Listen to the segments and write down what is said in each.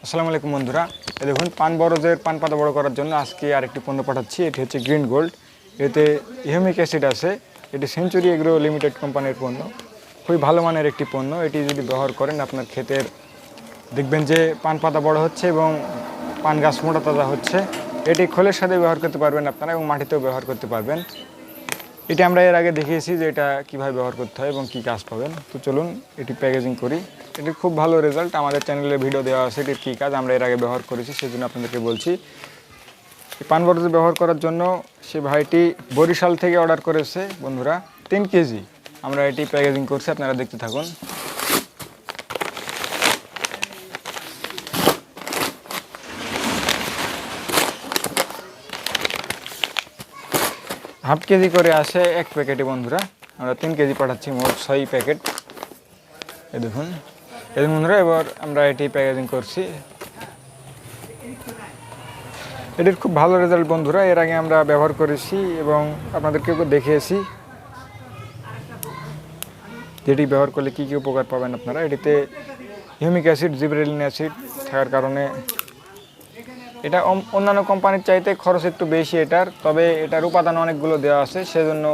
আসসালামু আলাইকুম বন্ধুরা, এই দেখুন পান বরজের পান পাতা বড় করার জন্য আজকে আরেকটি পণ্য পাঠাচ্ছি। এটি হচ্ছে গ্রিন গোল্ড। এতে হিউমিক অ্যাসিড আছে। এটি সেঞ্চুরি এগ্রো লিমিটেড কোম্পানির পণ্য, খুবই ভালো মানের একটি পণ্য। এটি যদি ব্যবহার করেন আপনার ক্ষেতের দেখবেন যে পান পাতা বড় হচ্ছে এবং পান গাছ মোটা তাজা হচ্ছে। এটি খোলের সাথে ব্যবহার করতে পারবেন আপনারা এবং মাটিতেও ব্যবহার করতে পারবেন। এটি আমরা এর আগে দেখিয়েছি যে এটা কীভাবে ব্যবহার করতে হয় এবং কী কাজ পাবেন। তো চলুন এটি প্যাকেজিং করি। এটির খুব ভালো রেজাল্ট, আমাদের চ্যানেলে ভিডিও দেওয়া আছে এটির কী কাজ আমরা এর আগে ব্যবহার করেছি, সেজন্য আপনাদেরকে বলছি। এই পান বরজ ব্যবহার করার জন্য সে ভাইটি বরিশাল থেকে অর্ডার করেছে বন্ধুরা 3 কেজি। আমরা এটি প্যাকেজিং করছি, আপনারা দেখতে থাকুন। হাফ কেজি করে আসে এক প্যাকেটে বন্ধুরা। আমরা 3 কেজি পাঠাচ্ছি, মোট 6 প্যাকেট। এই দেখুন বন্ধুরা, এবার আমরা এটি প্যাকেজিং করছি। এটির খুব ভালো রেজাল্ট বন্ধুরা, এর আগে আমরা ব্যবহার করেছি এবং আপনাদেরকেও দেখিয়েছি যেটি ব্যবহার করলে কী কী উপকার পাবেন আপনারা। এটিতে হিউমিক অ্যাসিড, জিবরেলিন অ্যাসিড থাকার কারণে এটা অন্যান্য কোম্পানির চাইতে খরচ একটু বেশি এটার, তবে এটার উপাদান অনেকগুলো দেওয়া আছে, সেজন্য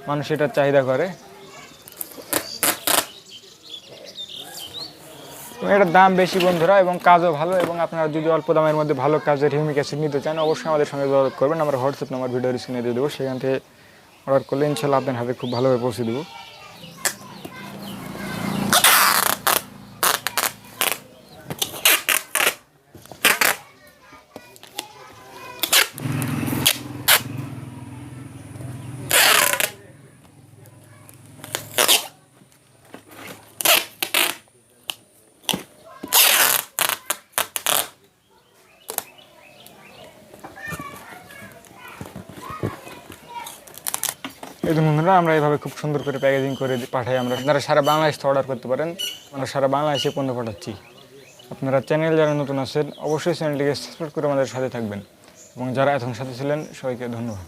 মানুষ এটার চাহিদা করে। এটার দাম বেশি বন্ধুরা এবং কাজও ভালো। এবং আপনারা যদি অল্প দামের মধ্যে ভালো কাজের হিউমিক অ্যাসিড নিতে চান অবশ্যই আমাদের সঙ্গে যোগাযোগ করবেন। আমরা হোয়াটসঅ্যাপ নাম্বার ভিডিওর স্ক্রিনে দিয়ে দেবো, সেখান থেকে অর্ডার করলে ইনশাল্লাহ আপনার হাতে খুব ভালোভাবে পৌঁছে দেবো। এই বন্ধুরা, আমরা এইভাবে খুব সুন্দর করে প্যাকেজিং করে পাঠাই। আপনারা সারা বাংলাদেশ থেকে অর্ডার করতে পারেন। আমরা সারা বাংলাদেশে পণ্য পাঠাচ্ছি। আপনারা চ্যানেল যারা নতুন আছেন অবশ্যই চ্যানেলটিকে সাবস্ক্রাইব করে আমাদের সাথে থাকবেন এবং যারা এখন সাথে ছিলেন সবাইকে ধন্যবাদ।